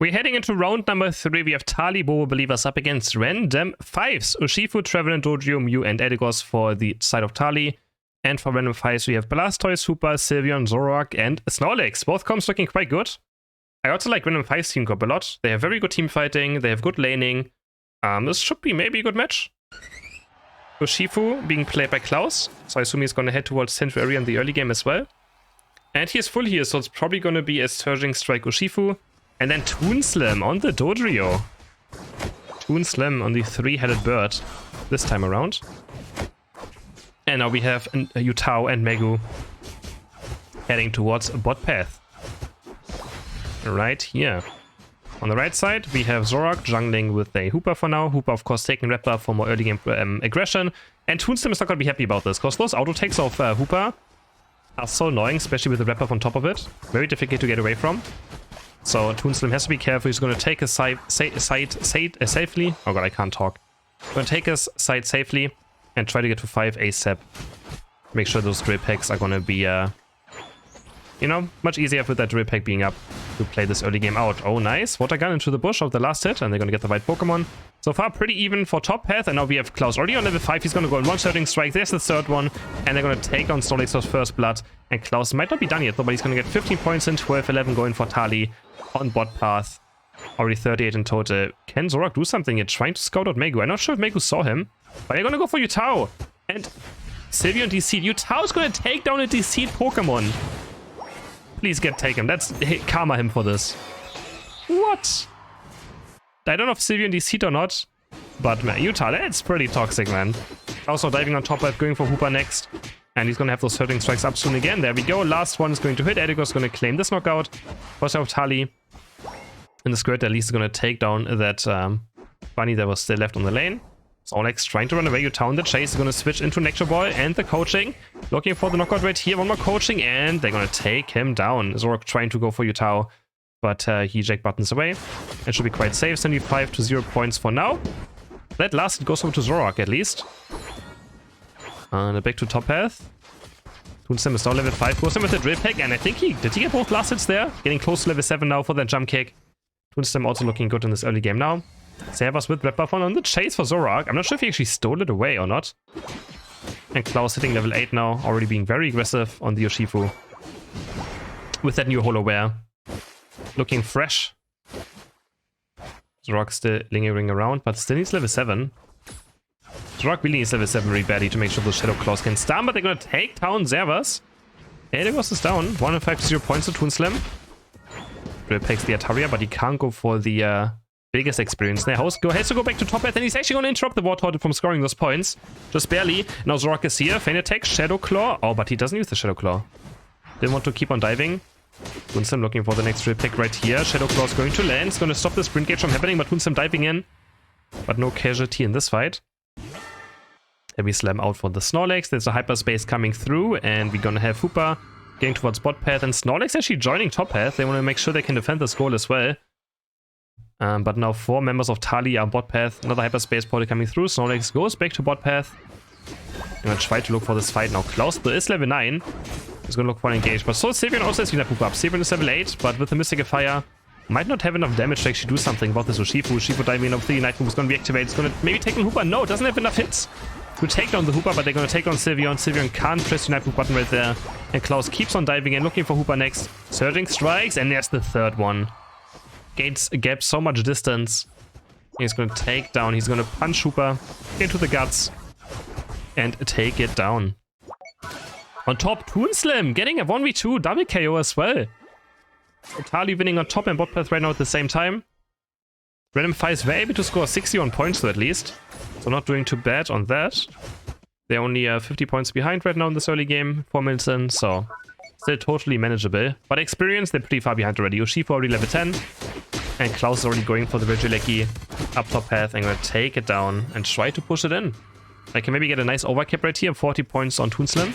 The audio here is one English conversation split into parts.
We're heading into round number 3. We have Talibobo believers up against Random5's. Urshifu, Travel, and Dojo, Mew, and Edigos for the side of Tali. And for Random5's, we have Blastoise, Hooper, Sylveon, Zoroark, and Snorlax. Both comps looking quite good. I also like Random5's team comp a lot. They have very good team fighting, they have good laning. This should be maybe a good match. Urshifu being played by Klaus, so I assume he's going to head towards Central Area in the early game as well. And he is full here, so it's probably going to be a Surging Strike Urshifu. And then Toon Slim on the Dodrio. Toon Slim on the three-headed bird this time around. And now we have Yutao and Megu heading towards bot path. Right here. On the right side, we have Zoroark jungling with a Hooper for now. Hooper, of course, taking red buff for more early game aggression. And Toon Slim is not going to be happy about this, because those auto takes of Hooper are so annoying, especially with the red buff on top of it. Very difficult to get away from. So Toon Slim has to be careful. He's going to take his side safely. Oh god, I can't talk. Going to take his side safely and try to get to 5 ASAP. Make sure those drill packs are going to be, you know, much easier with that drill pack being up to play this early game out. Oh, nice. Water gun into the bush of the last hit, and they're going to get the right Pokemon. So far, pretty even for top path, and now we have Klaus already on level 5. He's going to go in one Surging Strike. There's the third one, and they're going to take on Snorlax's first blood. And Klaus might not be done yet, though, but he's going to get 15 points in, 12, 11 going for Tali on bot path. Already 38 in total. Can Zoroark do something here? Trying to scout out Megu. I'm not sure if Megu saw him, but they're going to go for Yutao. And Sylveon DC'd. Yutao's going to take down a DC'd Pokemon. Please take him. That's karma him for this. What? I don't know if Sylveon DC'd or not, but man, Utah, that's pretty toxic, man. Also diving on top left, going for Hooper next. And he's going to have those Surging Strikes up soon again. There we go. Last one is going to hit. Edigos is going to claim this knockout. First of Tali. And the Squirt at least is going to take down that bunny that was still left on the lane. Snorlax trying to run away. Utah in the chase is going to switch into Nectar Ball and the coaching. Looking for the knockout right here. One more coaching and they're going to take him down. Zoroark trying to go for Utah, but he eject buttons away. It should be quite safe. 75 to 0 points for now. That last hit goes over to Zoroark at least. And back to top path. Toon Slim is now level 5. Goes in with the drill pack, and I think did he get both last hits there? Getting close to level 7 now for that jump kick. Toon Slim also looking good in this early game now. Servus with red buff on the chase for Zoroark. I'm not sure if he actually stole it away or not. And Klaus hitting level 8 now, already being very aggressive on the Urshifu. With that new Holoware. Looking fresh. Zoroark still lingering around, but still needs level 7. Zoroark really needs level 7 really badly to make sure those Shadow Claws can stun, but they're going to take down Servus. Edigos is down. 105 to 0 points to Toon Slim. Drill picks the Ataria, but he can't go for the biggest experience there. Host has to go back to top path, and he's actually going to interrupt the Wartortle from scoring those points. Just barely. Now Zoroark is here. Feint attack, Shadow Claw. Oh, but he doesn't use the Shadow Claw. Didn't want to keep on diving. Toon Slim looking for the next drill pick right here. Shadow Claw is going to land. It's going to stop the sprint gauge from happening, but Toon Slim diving in. But no casualty in this fight. Heavy Slam out for the Snorlax. There's a hyperspace coming through, and we're going to have Hooper getting towards bot path, and Snorlax actually joining top path. They want to make sure they can defend this goal as well. But now 4 members of Tali are bot path. Another hyperspace portal coming through. Snorlax goes back to bot path. I'm going to try to look for this fight now. Klaus is level 9. He's going to look for an engage. But so Sylveon also has been up. Sylveon is level 8, but with the Mystical Fire, might not have enough damage to actually do something about this Urshifu. Urshifu diving in up 3 Night Move is going to be activated. It's going to maybe take on Hooper. No, it doesn't have enough hits to take down the Hooper, but they're going to take down Sylveon. Sylveon can't press the Night Move button right there. And Klaus keeps on diving in, looking for Hooper next. Surging Strikes, and there's the third one. Gains a gap so much distance. He's going to take down. He's going to punch Hooper into the guts and take it down. On top, Toon Slim getting a 1v2 double KO as well. So Tali winning on top and bot path right now at the same time. Random5's were able to score 61 points though at least. So not doing too bad on that. They're only 50 points behind right now in this early game. 4 minutes in, so still totally manageable. But experience, they're pretty far behind already. Urshifu already level 10. And Klaus is already going for the Regieleki up top path. I'm going to take it down and try to push it in. I can maybe get a nice overcap right here. 40 points on Toon Slim.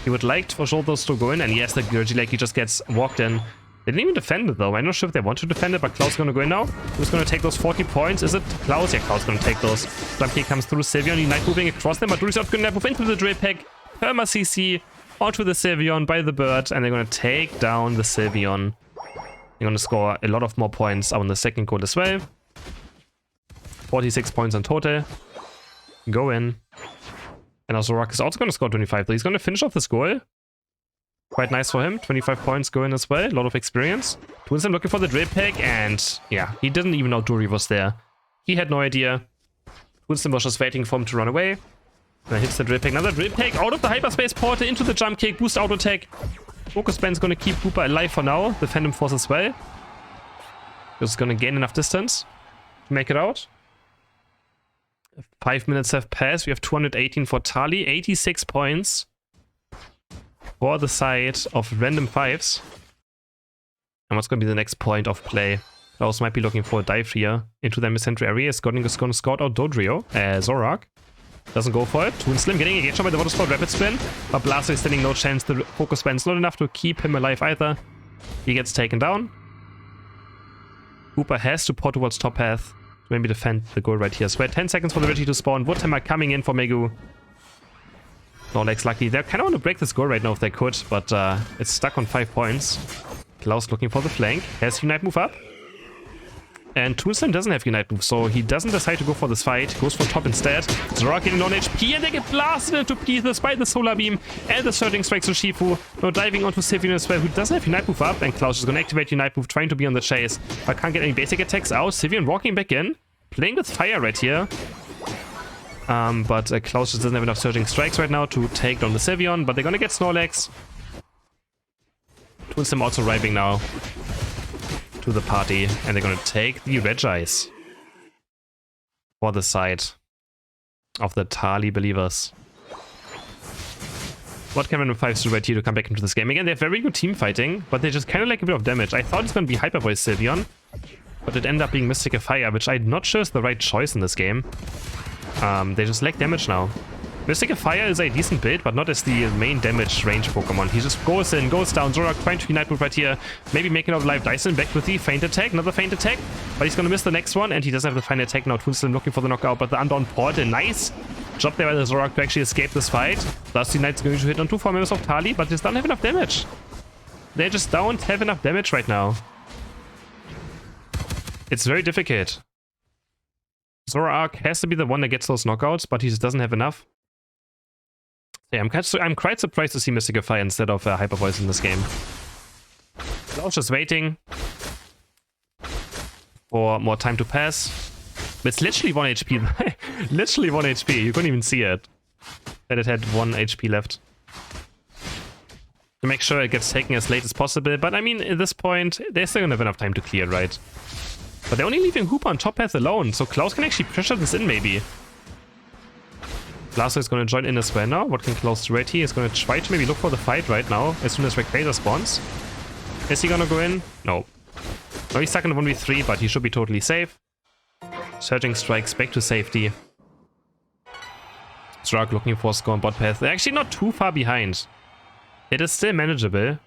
He would like for sure those to go in. And yes, the Regieleki just gets walked in. They didn't even defend it though. I'm not sure if they want to defend it, but Klaus is going to go in now. Who's going to take those 40 points? Is it Klaus? Yeah, Klaus is going to take those. Jump kick comes through. Sylveon, Night moving across them, but Durisov going to move into the drill pack. Perma CC onto the Sylveon by the bird, and they're going to take down the Sylveon. You're gonna score a lot of more points on the second goal as well. 46 points in total. Go in. And also Zorak is also gonna score 25. So he's gonna finish off this goal. Quite nice for him. 25 points go in as well. A lot of experience. Twinslim looking for the drill pick, and yeah, he didn't even know Dory was there. He had no idea. Twinslim was just waiting for him to run away. And hits the drill pick. Another drill pick out of the hyperspace portal into the jump kick. Boost auto attack. Focus Band's gonna keep Hooper alive for now. The Phantom Force as well. Just gonna gain enough distance to make it out. 5 minutes have passed. We have 218 for Tali. 86 points for the side of Random5's. And what's gonna be the next point of play? Klaus might be looking for a dive here into the epicenter area. Is gonna scout out Dodrio. Zorak doesn't go for it. Twinslim getting engaged by the water sport rapid spin. But Blaster is standing no chance. The focus band's not enough to keep him alive either. He gets taken down. Hooper has to port towards top path to maybe defend the goal right here. So we had 10 seconds for the Reggie to spawn. Woodhammer coming in for Megu. Snorlax lucky. They kind of want to break this goal right now if they could, but it's stuck on 5 points. Klaus looking for the flank. Has Unite move up. And Twinslim doesn't have Unite move, so he doesn't decide to go for this fight. Goes for top instead. Zorak getting on HP, and they get blasted into pieces by the Solar Beam and the Surging Strikes to Shifu. Now diving onto Sylvian as well, who doesn't have Unite move up. And Klaus is going to activate Unite move, trying to be on the chase, but can't get any basic attacks out. Sylvian walking back in, playing with fire right here. But Klaus just doesn't have enough Surging Strikes right now to take down the Sylvian, but they're going to get Snorlax. Twinslim also arriving now to the party, and they're going to take the Regis for the side of the Tali believers. What can Random5's do right here to come back into this game? Again, they have very good team fighting, but they just kind of lack a bit of damage. I thought it's going to be Hyper Voice Sylvian, but it ended up being Mystic Fire, which I'm not sure is the right choice in this game. They just lack damage now. Mystic Fire is a decent build, but not as the main damage range Pokemon. He just goes in, goes down. Zorak trying to Unite move right here. Maybe making out live Dyson back with the feint attack. Another feint attack, but he's going to miss the next one, and he doesn't have the feint attack now. Twinslim looking for the knockout, but the Unbound Portal. Nice job there by the Zorak to actually escape this fight. Plus, Unite's going to hit on 2 4 members of Tali, but just don't have enough damage. They just don't have enough damage right now. It's very difficult. Zorak has to be the one that gets those knockouts, but he just doesn't have enough. Yeah, I'm quite surprised to see Mystic Fire instead of Hyper Voice in this game. Klaus just waiting for more time to pass. It's literally 1 HP. Literally 1 HP. You couldn't even see it. That it had 1 HP left. To make sure it gets taken as late as possible. But I mean, at this point, they're still gonna have enough time to clear, right? But they're only leaving Hooper on top path alone, so Klaus can actually pressure this in, maybe. Blaster is going to join in as well now. What can Klaus do right here? He's going to try to maybe look for the fight right now, as soon as Rayquaza spawns. Is he going to go in? No. No, he's stuck in 1v3, but he should be totally safe. Surging Strikes back to safety. Zorak looking for a score on bot path. They're actually not too far behind. It is still manageable.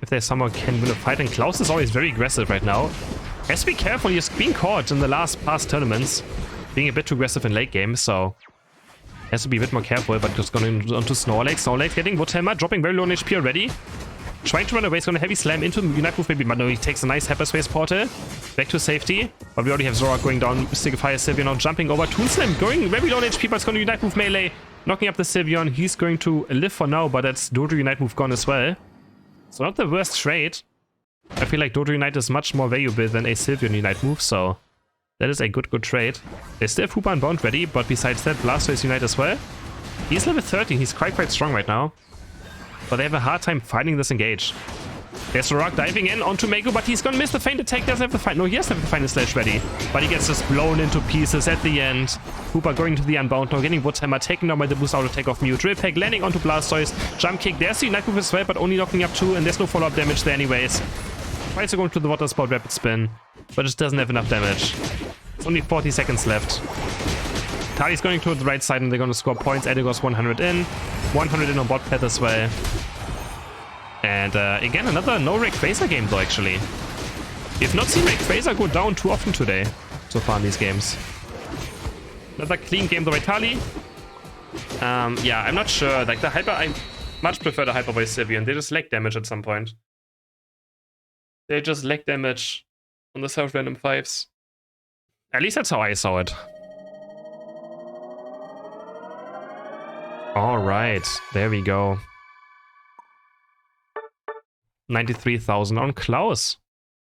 If they somehow can win a fight, and Klaus is always very aggressive right now. Has to be careful, he's been caught in the past tournaments, being a bit too aggressive in late game, so has to be a bit more careful, but just going onto Snorlax. Snorlax getting Woodhammer, dropping very low on HP already. Trying to run away, he's going to heavy slam into Unite move maybe, but no, he takes a nice hyperspace portal. Back to safety, but we already have Zorak going down, Mystic Fire Sylvian now jumping over. Twinslim going very low on HP, but it's going to Unite move melee, knocking up the Sylvian. He's going to live for now, but that's Dodo Unite move gone as well. So not the worst trade. I feel like Dodo Unite is much more valuable than a Sylvian Unite move, so that is a good trade. They still have Hooper Unbound ready, but besides that, Blastoise Unite as well. He's level 13, he's quite strong right now. But they have a hard time fighting this engage. There's Zorak diving in onto Megu, but he's gonna miss the feint attack, doesn't have the feint. No, he does have the feint slash ready. But he gets just blown into pieces at the end. Hooper going to the Unbound now, getting Woodhammer, taken down by the boost auto attack of Mew. Drill Peck landing onto Blastoise. Jump kick, there's the Unite move as well, but only knocking up 2, and there's no follow-up damage there anyways. Tries to go into the water spout rapid spin, but just doesn't have enough damage. It's only 40 seconds left. Tali's going to the right side and they're going to score points. Edigos 100 in. 100 in on bot path as well. And again, another no Rayquaza game though, actually. We've not seen Rayquaza go down too often today, so far in these games. Another clean game though by Tali. Yeah, I'm not sure. Like I much prefer the Hyper Voice Sylvian. They just lack damage at some point. They just lack damage on the South Random 5's. At least that's how I saw it. Alright, there we go. 93,000 on Klaus.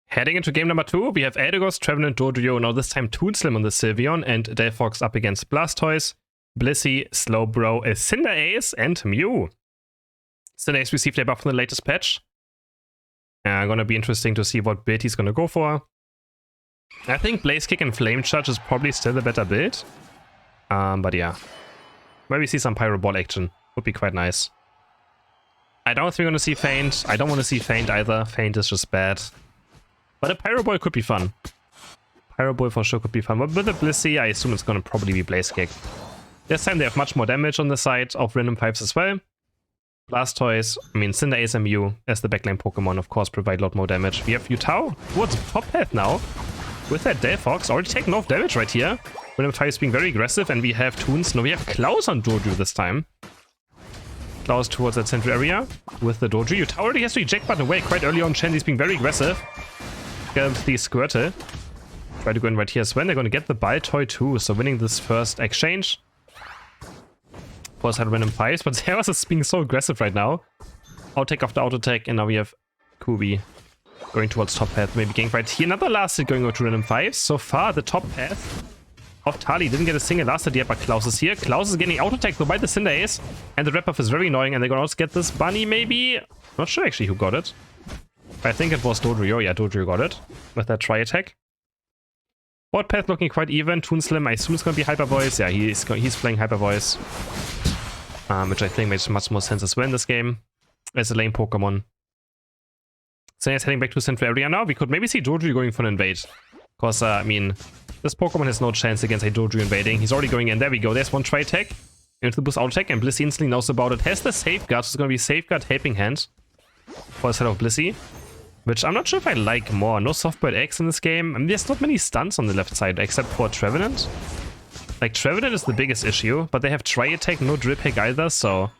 Heading into game number 2, we have Eldegoss, Trevenant, Dodrio, now this time Toonslim on the Sylveon, and Delphox up against Blastoise, Blissey, Slowbro, Cinderace, and Mew. Cinderace received a buff from the latest patch. Gonna be interesting to see what build he's gonna go for. I think Blaze Kick and Flame Charge is probably still the better build. But yeah. Maybe see some Pyro Ball action. Would be quite nice. I don't think we're gonna see Feint. I don't want to see Feint either. Feint is just bad. But a Pyro Ball could be fun. Pyro Ball for sure could be fun. But with the Blissey, I assume it's gonna probably be Blaze Kick. This time they have much more damage on the side of Random5's as well. Blastoise, I mean Cinderace and Mew as the backline Pokemon, of course, provide a lot more damage. We have Utao towards top path now. With that Delphox, already taking off damage right here. Random5's being very aggressive, and we have Toons. No, we have Klaus on Doju this time. Klaus towards that central area with the Doju. Utao already has to eject button away quite early on. Chandy's being very aggressive. Get the Squirtle. Try to go in right here as well. They're going to get the Baltoy too, so winning this first exchange. Of course, had Random5's, but Zeros is being so aggressive right now. Outtake after outtake, and now we have Kubi going towards top path, maybe getting right here. Another last hit going over to Random5's. So far, the top path of Tali didn't get a single last hit yet, but Klaus is here. Klaus is getting auto-attacked though by the Cinderace, and the Red Buff is very annoying, and they're gonna also get this bunny maybe? Not sure actually who got it. I think it was Dodrio. Yeah, Dodrio got it with that tri-attack. Board path looking quite even. Toonslim, I assume it's gonna be Hyper Voice. Yeah, he's playing Hyper Voice. Which I think makes much more sense as well in this game as a lane Pokemon. So he's heading back to Central Area now. We could maybe see Dodrio going for an invade. Because, I mean, this Pokemon has no chance against a Dodrio invading. He's already going in. There we go. There's one tri-attack into the boost auto-attack, and Blissey instantly knows about it. Has the Safeguard, so it's going to be Safeguard Helping Hand for the side of Blissey. Which I'm not sure if I like more. No Softbird X in this game. I mean, there's not many stunts on the left side except for Trevenant. Like, Trevenant is the biggest issue, but they have Tri-Attack, no Drip Hack either, so...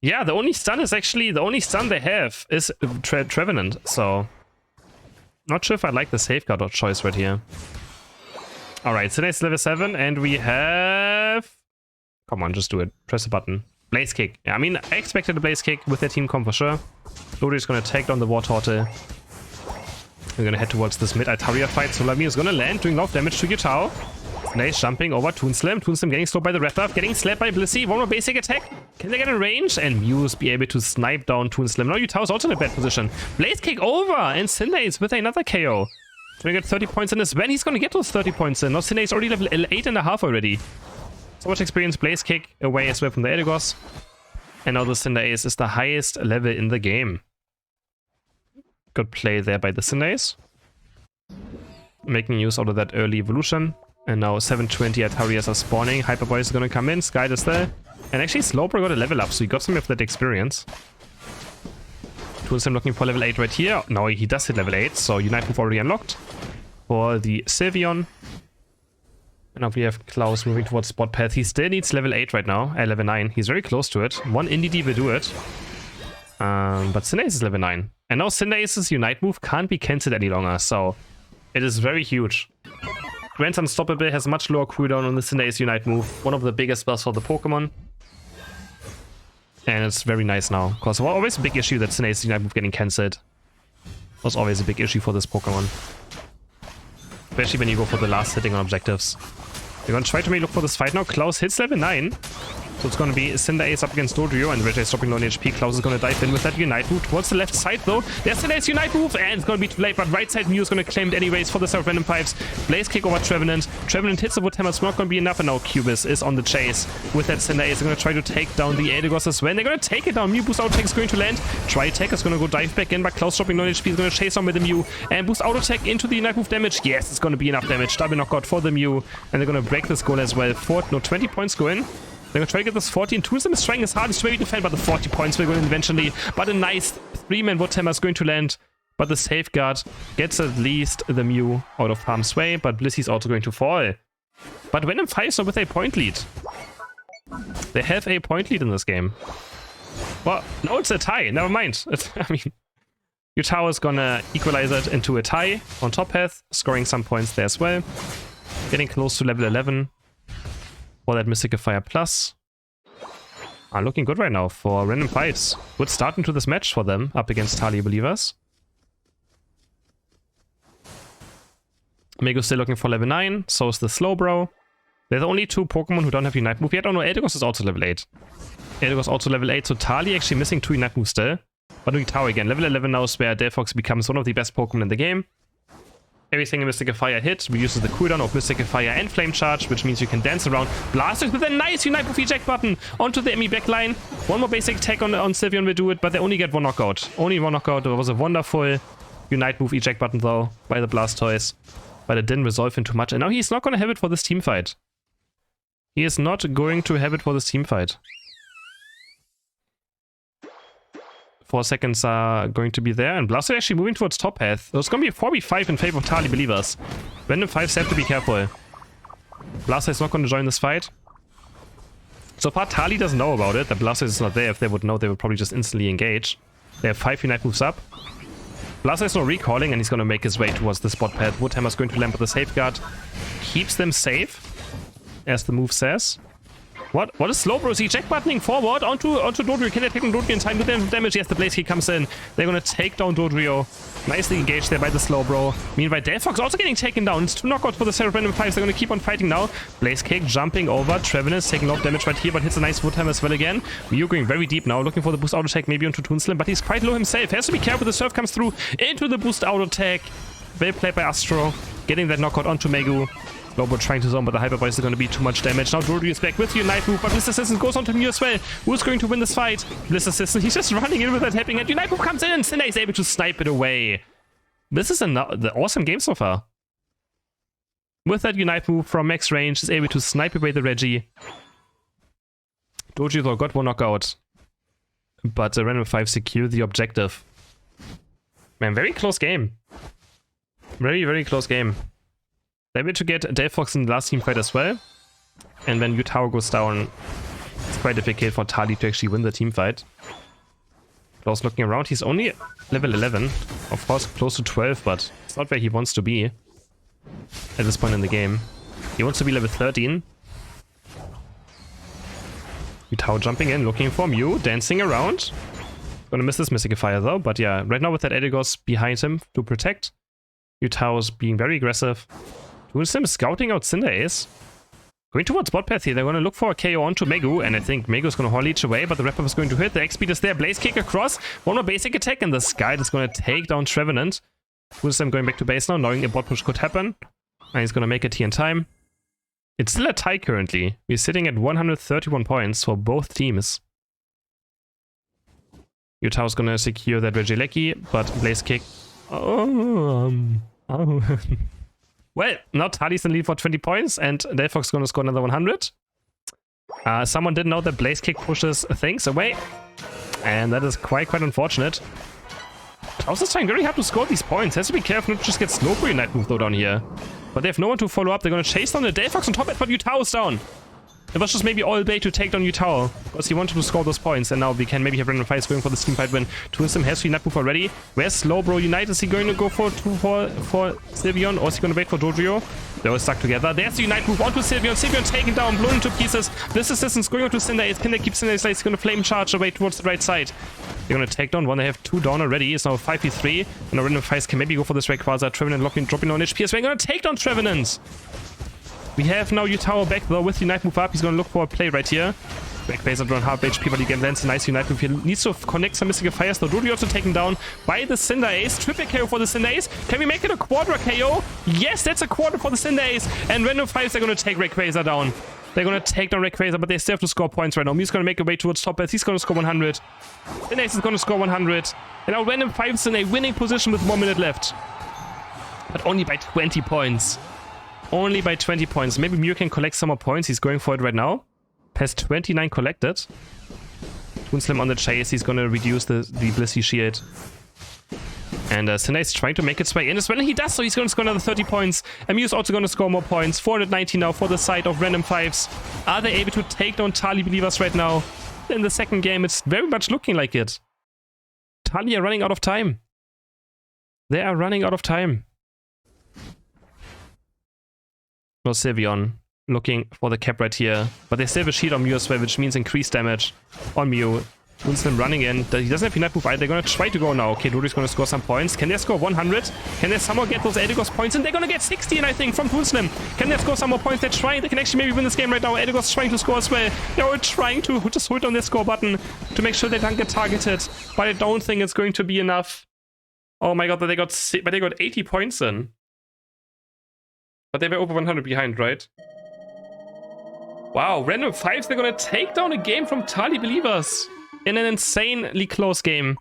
Yeah, the only stun they have is Trevenant, so... Not sure if I like the Safeguard choice right here. Alright, so it's level 7, and we have... Come on, just do it. Press the button. Blaze Kick. Yeah, I mean, I expected a Blaze Kick with their team comp for sure. Lodi is going to take down the Wartortle. We're going to head towards this mid-Altaria fight, so Lamia is going to land, doing a lot of damage to Utao. Nice jumping over Toonslim. Toonslim getting slowed by the Red Buff, getting slapped by Blissey. One more basic attack. Can they get in range? And Muse be able to snipe down Toonslim. Now Utao is also in a bad position. Blaze Kick over, and Cinderace with another KO. Going to get 30 points in this. When he's going to get those 30 points in. Now Cinderace already level 8.5 already. So much experience. Blaze Kick away as well from the Eldegoss. And now the Cinderace is the highest level in the game. Good play there by the Cinderace. Making use out of that early evolution. And now 720 Altarias are spawning. Hyper Boy is going to come in. Sky is there. And actually Slowbro got a level up, so he got some of that experience. Toonslim looking for level 8 right here. Now he does hit level 8, so Unite Move already unlocked for the Sylveon. And now we have Klaus moving towards Spot Path. He still needs level 8 right now, level 9. He's very close to it. One NDD will do it. But Cinderace is level 9. And now Cinderace's Unite Move can't be cancelled any longer, so it is very huge. Grant's Unstoppable has much lower cooldown on the Cinderace Unite move. One of the biggest spells for the Pokemon. And it's very nice now. Because it was always a big issue that Cinderace Unite move getting cancelled. Was always a big issue for this Pokemon. Especially when you go for the last hitting on objectives. We're gonna try to look for this fight now. Klaus hits level 9. So it's gonna be Cinderace up against Dodrio, and Reggie is dropping low on HP. Klaus is gonna dive in with that Unite move towards the left side though. There's Cinderace Unite move, and it's gonna be too late, but right side Mew is gonna claim it anyways for the South Random5's. Blaze Kick over Trevenant. Trevenant hits the Wood Hammer, it's not gonna be enough, and now Cubis is on the chase with that Cinderace. They're gonna try to take down the Eldegoss as well. They're gonna take it down. Mew boost auto attack is going to land. Tri-attack is gonna go dive back in, but Klaus dropping low on HP is gonna chase on with the Mew and boost auto attack into the Unite move damage. Yes, it's gonna be enough damage. Double knockout for the Mew, and they're gonna break this goal as well. 20 points go in. They're going to try to get this 14. Toonslim is trying his hardest to maybe defend, but the 40 points will go in eventually. But a nice 3-man Wood Hammer is going to land. But the Safeguard gets at least the Mew out of harm's way. But Blissey's also going to fall. But Random5's are with a point lead. They have a point lead in this game. Well, no, it's a tie. Never mind. I mean, Utao is gonna equalize it into a tie on top path, scoring some points there as well. Getting close to level 11 for that Qualifier plus. Looking good right now for Random5's. Good start into this match for them up against Tali believers. Mego's still looking for level 9, so is the Slowbro. There's only 2 Pokemon who don't have Unite move yet. Oh no, Eldegoss is also level 8. Eldegoss also level 8, so Tali actually missing 2 Unite moves still. But Utao again, level 11 now is where Delphox becomes one of the best Pokemon in the game. Everything in Qualifier hit reduces the cooldown of Qualifier and Flame Charge, which means you can dance around. Blastoise with a nice Unite move eject button onto the enemy backline. One more basic attack on Sylveon will do it, but they only get 1 knockout. Only 1 knockout. It was a wonderful Unite move eject button though by the Blastoise. But it didn't resolve into much. And now he's not going to have it for this team fight. He is not going to have it for this team fight. 4 seconds are going to be there, and Blastoise actually moving towards top path. So it's going to be a 4v5 in favor of Tali believers. Random5's have to be careful. Blastoise is not going to join this fight. So far, Tali doesn't know about it. The Blastoise is not there. If they would know, they would probably just instantly engage. They have 5 Unite moves up. Blastoise is not recalling, and he's going to make his way towards the spot path. Woodhammer's going to land with the safeguard. Keeps them safe, as the move says. What is Slowbro? Is he eject buttoning forward onto Dodrio? Can they take on Dodrio in time? Do them damage? Yes, the Blaze Kick comes in. They're gonna take down Dodrio. Nicely engaged there by the Slowbro. Meanwhile, Delphox also getting taken down. It's 2 knockouts for the set of Random5's. They're gonna keep on fighting now. Blaze Kick jumping over. Trevenant taking a lot of damage right here, but hits a nice Woodhammer as well again. Mew going very deep now, looking for the boost auto attack maybe onto Toonslim, but he's quite low himself. Has to be careful. The Surf comes through into the boost auto attack. Well played by Astro. Getting that knockout onto Megu. Lobo trying to zone, but the Hyper Voice is going to be too much damage. Now Dodrio is back with the Unite move, but Bliss Assistant goes on to Mew as well. Who's going to win this fight? Bliss Assistant, he's just running in with that helping hand. Unite move comes in, Cinder is able to snipe it away. This is the awesome game so far. With that Unite move from max range, is able to snipe away the Reggie. Dodrio though got 1 knockout, but Random5 secured the objective. Man, very close game. Very, very close game. They're able to get Delphox in the last team fight as well. And when Utao goes down, it's quite difficult for Tali to actually win the team fight. Close looking around, he's only level 11. Of course, close to 12, but it's not where he wants to be at this point in the game. He wants to be level 13. Utao jumping in, looking for Mew, dancing around. Gonna miss this Qualifier though, but yeah, right now with that Eldegoss behind him to protect. Utao's being very aggressive. Toonslim scouting out Cinder Ace. Going towards bot path here, they're going to look for a KO onto Megu, and I think Megu's going to Horn Leech away, but the Wrap-Up is going to hit. The X-Speed is there, Blaze Kick across. 1 more basic attack, and the Sky is going to take down Trevenant. Toonslim going back to base now, knowing a bot push could happen. And he's going to make it here in time. It's still a tie currently. We're sitting at 131 points for both teams. Utao's going to secure that Regieleki, but Blaze Kick... Well, now Tali's in the lead for 20 points, and Delphox is going to score another 100. Someone didn't know that Blaze Kick pushes things away, and that is quite unfortunate. Klaus is trying very hard to score these points. Has to be careful not to just get Slowbro Unite move though down here. But they have no one to follow up. They're going to chase down the Delphox on top end, but Utao is down. It was just maybe all bait to take down Utao, because he wanted to score those points, and now we can maybe have Random5's going for the team fight win. Toonslim has to Unite move already. Where's Slowbro Unite? Is he going to go for Sylveon, or is he going to wait for Dodrio? They're all stuck together. There's the Unite move onto Sylveon. Sylveon taken down, blown into pieces. This Assistant's going on to Cinder Ace. Can they keep Cinder Ace? He's going to Flame Charge away towards the right side. They're going to take down one. They have 2 down already. It's now 5v3. And now Random5's can maybe go for this Rayquaza. Trevenant dropping on HP as well. Going to take down Trevenant. We have now Utao back though with Unite move up. He's going to look for a play right here. Rayquaza drawn half HP, but he again lands a nice Unite move. He needs to connect some Qualifiers though. Dodrio also taken down by the Cinder Ace. Triple KO for the Cinder Ace. Can we make it a Quadra KO? Yes, that's a quarter for the Cinder Ace. And Random5's are going to take Rayquaza down. They're going to take down Rayquaza, but they still have to score points right now. Mew's going to make a way towards top path. He's going to score 100. Cinder Ace is going to score 100. And now Random5's in a winning position with 1 minute left. But only by 20 points. Only by 20 points. Maybe Mew can collect some more points. He's going for it right now. Has 29 collected. Toonslim on the chase. He's going to reduce the Blissey Shield. And Cinder is trying to make its way in as well. And he does so. He's going to score another 30 points. And Mew's also going to score more points. 490 now for the side of Random5's. Are they able to take down Tali believers right now? In the second game, it's very much looking like it. Tali are running out of time. They are running out of time. No Sylveon looking for the cap right here. But they still have a shield on Mew as well, which means increased damage on Mew. Moonslim running in. He doesn't have enough move either. They're going to try to go now. Okay, Dodri's going to score some points. Can they score 100? Can they somehow get those Eldegoss points? And they're going to get 16, I think, from Moonslim. Can they score some more points? They're trying. They can actually maybe win this game right now. Eldegoss trying to score as well. They're all trying to just hold on their score button to make sure they don't get targeted. But I don't think it's going to be enough. Oh my god, but they got 80 points in. But they were over 100 behind, right? Wow, Random5's, they're going to take down a game from Tali Believers in an insanely close game.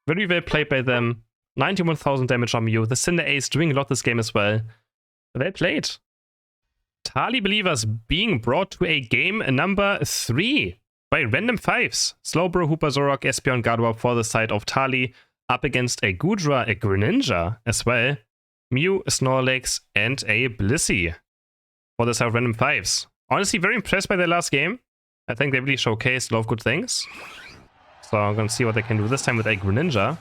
Very well played by them. 91,000 damage on Mew. The Cinder Ace doing a lot this game as well. Well played. Tali Believers being brought to a game number 3 by Random5's. Slowbro, Hooper, Zoroark, Espeon, Gardevoir for the side of Tali. Up against a Goodra, a Greninja as well. Mew, Snorlax, and a Blissey for the side of Random5's. Honestly, very impressed by their last game. I think they really showcased a lot of good things. So I'm going to see what they can do this time with a Greninja.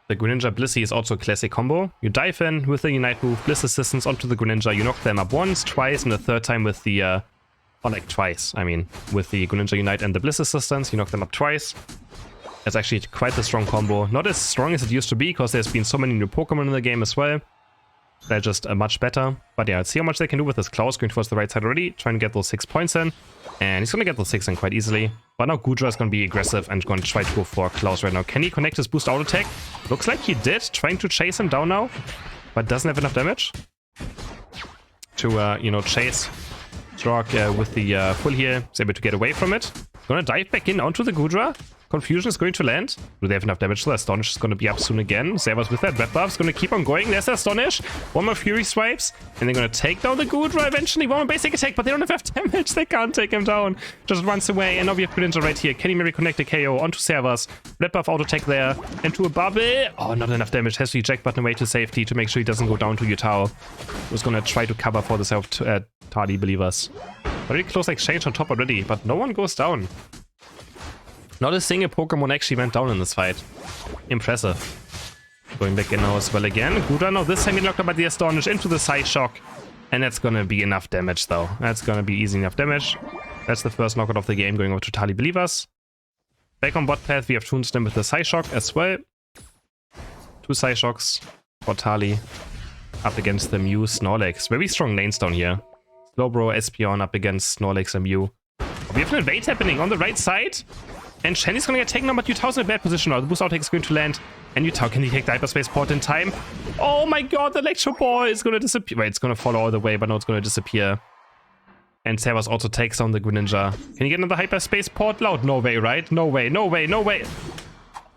The Greninja Blissey is also a classic combo. You dive in with the Unite move, Bliss Assistance onto the Greninja. You knock them up once, twice, and the third time with the... or like twice, I mean. With the Greninja Unite and the Bliss Assistance, you knock them up twice. It's actually quite a strong combo. Not as strong as it used to be, because there's been so many new Pokemon in the game as well. They're just much better. But yeah, let's see how much they can do with this. Klaus going towards the right side already, trying to get those 6 points in. And he's going to get those 6 in quite easily. But now Goodra is going to be aggressive and going to try to go for Klaus right now. Can he connect his boost auto attack? Looks like he did, trying to chase him down now. But doesn't have enough damage to, you know, chase Zoroark with the full heal. He's able to get away from it. Gonna dive back in onto the Goodra. Confusion is going to land. Do they have enough damage? So Astonish is going to be up soon again. Servus with that red buff is going to keep on going. There's Astonish. One more Fury Swipes. And they're going to take down the Goodra eventually. One more basic attack, but they don't have enough damage. They can't take him down. Just runs away. And now we have Greninja right here. Can he maybe connect a KO onto Servus? Red buff auto attack there. Into a bubble. Oh, not enough damage. Has to eject button away to safety to make sure he doesn't go down to Yutao. Who's going to try to cover for the self Tali Believers. Very close exchange on top already, but no one goes down. Not a single Pokemon actually went down in this fight. Impressive. Going back in now as well again. Goodra now this time he knocked out by the Astonish into the Side Shock. And that's gonna be enough damage though. That's gonna be easy enough damage. That's the first knockout of the game going over to Tali Believers. Back on bot path we have Toonstem with the Side Shock as well. 2 Side Shocks for Tali. Up against the Mew Snorlax. Very strong lanes down here. Slowbro, Espeon up against Snorlax and Mew. We have an invade happening on the right side. And Shenny's gonna get taken down, but Yutao's in a bad position now. The boost outtake is going to land. And Yutao, can he take the Hyperspace Port in time? Oh my god, the Electro Ball is gonna disappear. Wait, it's gonna follow all the way, but now it's gonna disappear. And Servus also takes down the Greninja. Can he get another Hyperspace Port loud? No way, right? No way, no way, no way.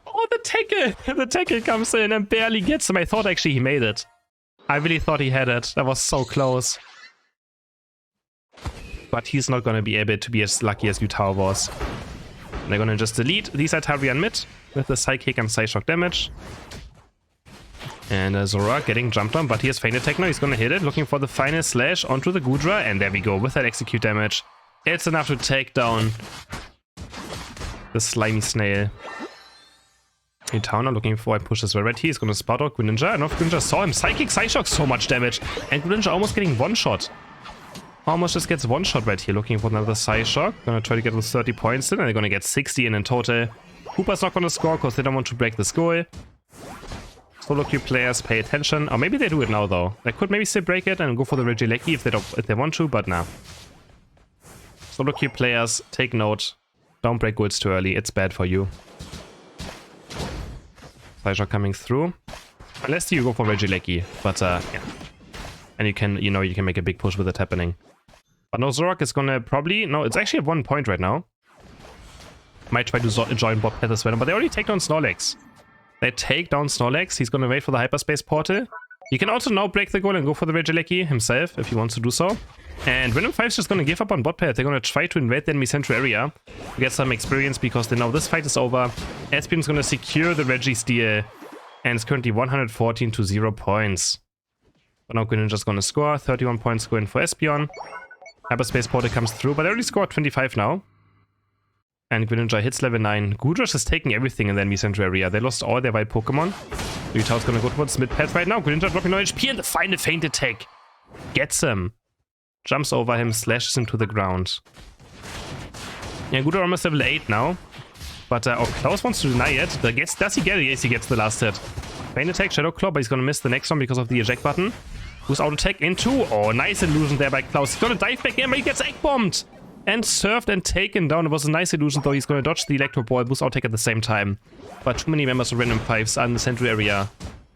Oh, the tackle! The tackle comes in and barely gets him. I thought actually he made it. I really thought he had it. That was so close. But he's not gonna be able to be as lucky as Yutao was. They're gonna just delete these Altarian mid with the Psychic and Psyshock damage. And Zoroark getting jumped on, but he has Feint Attack now. He's gonna hit it, looking for the final slash onto the Goodra. And there we go, with that execute damage. It's enough to take down the slimy snail. Yutao looking for a push as well. Right here, he's gonna spot out Greninja. And if Greninja saw him, Psychic Psyshock, so much damage. And Greninja almost getting one-shot. Almost just gets one shot right here, looking for another Psyshock. Gonna try to get those 30 points in, and they're gonna get 60 in total. Hooper's not gonna score because they don't want to break the score. Solo queue players pay attention. Or maybe they do it now though. They could maybe still break it and go for the Regieleki if they want to, but nah. Solo queue players, take note. Don't break goods too early, it's bad for you. Psyshock coming through. Unless you go for Regieleki, but yeah. And you can make a big push with it happening. But no, Zoroark is gonna probably... No, it's actually at 1 point right now. Might try to join bot path as well, but they already take down Snorlax. They take down Snorlax. He's gonna wait for the Hyperspace Portal. He can also now break the goal and go for the Regieleki himself, if he wants to do so. And Random5's just gonna give up on bot path. They're gonna try to invade the enemy central area to get some experience, because they know this fight is over. Espeon's gonna secure the Regi steal. And it's currently 114 to 0 points. But now Greninja's gonna score. 31 points going for Espeon. Hyperspace Portal comes through, but they already scored 25 now. And Greninja hits level 9. Gudrush is taking everything in the enemy center area. They lost all their wild Pokemon. Yutao's gonna go towards mid path right now. Greninja dropping no HP and the final feint attack. Gets him. Jumps over him, slashes him to the ground. Yeah, Gudrush almost level 8 now. But Klaus wants to deny it. Does he get it? Yes, he gets the last hit. Feint attack, Shadow Claw, but he's gonna miss the next one because of the eject button. Who's out attack into? Oh, nice illusion there by Klaus. He's gonna dive back in, but he gets egg bombed. And served and taken down. It was a nice illusion, though. He's going to dodge the Electro Ball, boost outtake at the same time. But too many members of Random5's are in the central area.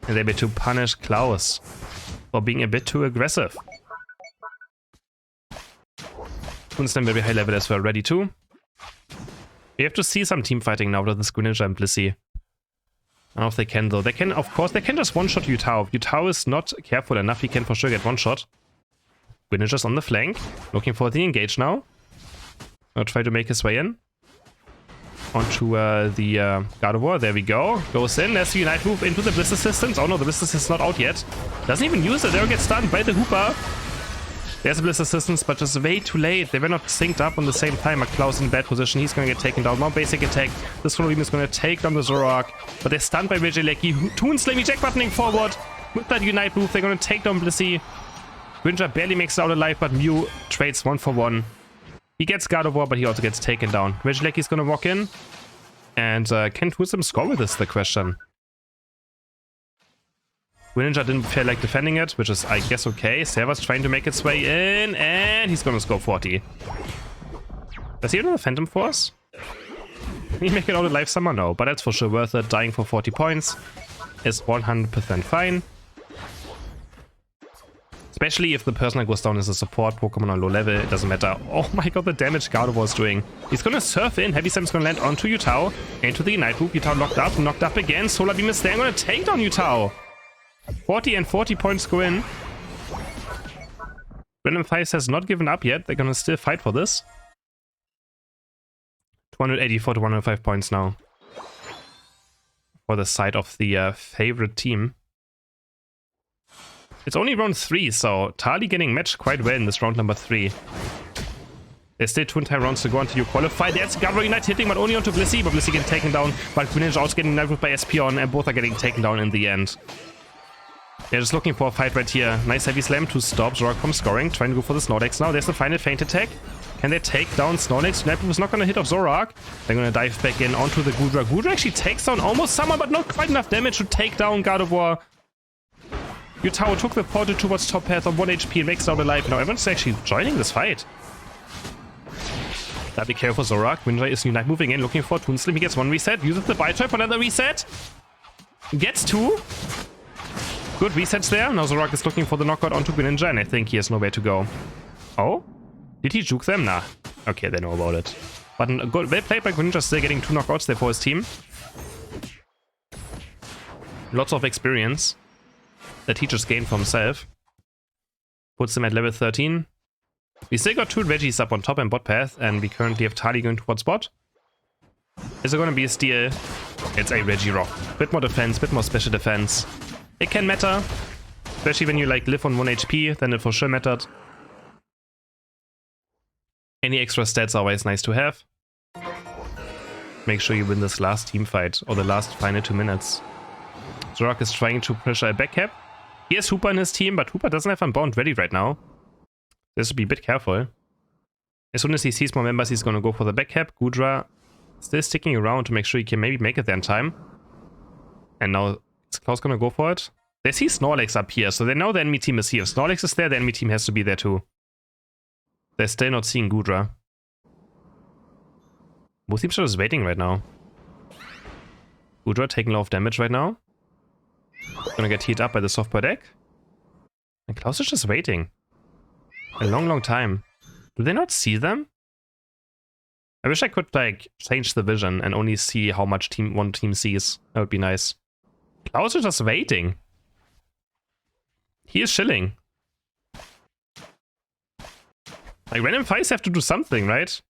And they're able to punish Klaus for being a bit too aggressive. Toonslam very high level as well, ready too. We have to see some team fighting now with this Greninja and Blissey. I don't know if they can, though. They can, of course, they can just one-shot Yutao. If Yutao is not careful enough, he can for sure get one-shot. Greninja's on the flank, looking for the engage now. I'll try to make his way in. Onto the Gardevoir. There we go. Goes in. There's the Unite move into the Bliss Assistance. Oh no, the Bliss Assistance is not out yet. Doesn't even use it. They'll get stunned by the Hooper. There's a Bliss Assistance, but just way too late. They were not synced up on the same time. Klaus in bad position. He's going to get taken down. More basic attack. This Rolling is going to take down the Zoroark. But they're stunned by Regieleki. Toonslam eject buttoning forward. With that Unite move, they're going to take down Blissey. Greninja barely makes it out alive, but Mew trades 1-for-1. He gets Gardevoir, but he also gets taken down. Regieleki's gonna walk in. And can Toonslam score with this, the question. Greninja didn't feel like defending it, which is, I guess, okay. Serva's trying to make its way in, and he's gonna score 40. Does he have another Phantom Force? Can he make it out alive somehow? No, but that's for sure worth it. Dying for 40 points is 100% fine. Especially if the person that goes down is a support Pokemon on low level, it doesn't matter. Oh my god, the damage Gardevoir is doing. He's gonna surf in, Heavy Slam's gonna land onto Yutao, into the Night Loop. Yutao knocked up again. Solar Beam is there, gonna take down Yutao. 40 and 40 points go in. Random5's has not given up yet, they're gonna still fight for this. 284 to 105 points now. For the side of the favorite team. It's only round 3, so Tali getting matched quite well in this round number 3. There's still 2 entire rounds to go until you qualify. There's Gardevoir Unite hitting, but only onto Blissey. But Blissey getting taken down. But Greninja also getting knifed by Espeon, and both are getting taken down in the end. They're just looking for a fight right here. Nice Heavy Slam to stop Zoroark from scoring. Trying to go for the Snorlax now. There's the final feint attack. Can they take down Snorlax? Snap was not going to hit off Zoroark. They're going to dive back in onto the Gudra. Gudra actually takes down almost someone, but not quite enough damage to take down Gardevoir. Yutao took the portal towards top path on 1 HP and makes it out alive. Now everyone's actually joining this fight. Gotta be careful for Zoroark. Greninja is Unite moving in, looking for Toonslam. He gets 1 reset, uses the Bite for another reset. Gets 2. Good resets there. Now Zoroark is looking for the knockout onto Greninja, and I think he has nowhere to go. Oh? Did he juke them? Nah. Okay, they know about it. But well played by Greninja, still getting 2 knockouts there for his team. Lots of experience that he just gained for himself. Puts him at level 13. We still got 2 Reggies up on top and bot path, and we currently have Tali going towards bot. Is it going to be a steal? It's a Reggie Rock. Bit more defense, bit more special defense. It can matter. Especially when you like live on 1 HP, then it for sure mattered. Any extra stats are always nice to have. Make sure you win this last team fight, or the last final 2 minutes. Zoroark is trying to pressure a back cap. He has Hooper in his team, but Hooper doesn't have Unbound ready right now. This should be a bit careful. As soon as he sees more members, he's going to go for the back cap. Gudra still sticking around to make sure he can maybe make it there in time. And now is Klaus going to go for it? They see Snorlax up here, so they know the enemy team is here. If Snorlax is there, the enemy team has to be there too. They're still not seeing Gudra. Both teams are just waiting right now. Gudra taking a lot of damage right now. Gonna get heated up by the softball deck. And Klaus is just waiting. A long time. Do they not see them? I wish I could, like, change the vision and only see how much one team sees. That would be nice. Klaus is just waiting. He is chilling. Like, Random5's have to do something, right?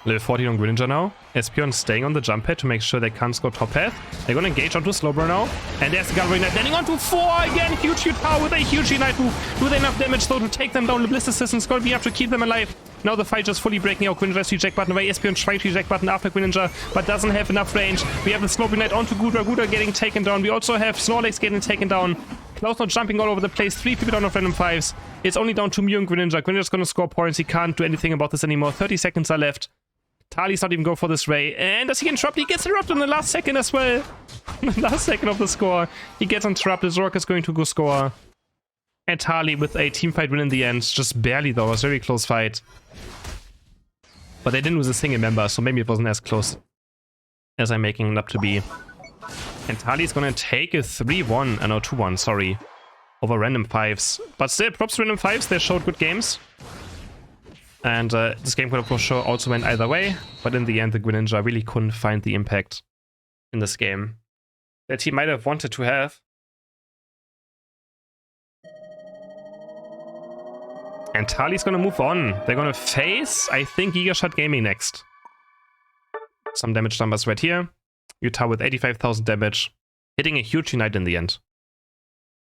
Level 14 on Greninja now. Espeon staying on the jump pad to make sure they can't score top path. They're gonna engage onto Slowbro now. And there's the Gallery Knight landing onto 4 again. Huge Utah with a huge Unite move. Do they enough damage though to take them down? The Bliss Assistant's gonna be enough to keep them alive. Now the fight just fully breaking out. Greninja's eject button away. Espeon trying to eject button after Greninja, but doesn't have enough range. We have the Slowbro Knight onto Gudra. Gudra getting taken down. We also have Snorlax getting taken down. Klaus not jumping all over the place. 3 people down of Random5's. It's only down to Mew and Greninja. Greninja's gonna score points. He can't do anything about this anymore. 30 seconds are left. Tali's not even go for this Ray. And does he get interrupted? He gets interrupted in the last second as well. The last second of the score. He gets interrupted. Zoroark is going to go score. And Tali with a team fight win in the end. Just barely though. It was a very close fight. But they didn't lose a single member, so maybe it wasn't as close as I'm making it up to be. And Tali's gonna take a 3-1, no 2-1, sorry, over Random5's. But still, props to Random5's, they showed good games. And this game could of course also went either way, but in the end the Greninja really couldn't find the impact in this game that he might have wanted to have. And Tali's gonna move on. They're gonna face, I think, Gigashot Gaming next. Some damage numbers right here. Utah with 85,000 damage, hitting a huge Unite in the end.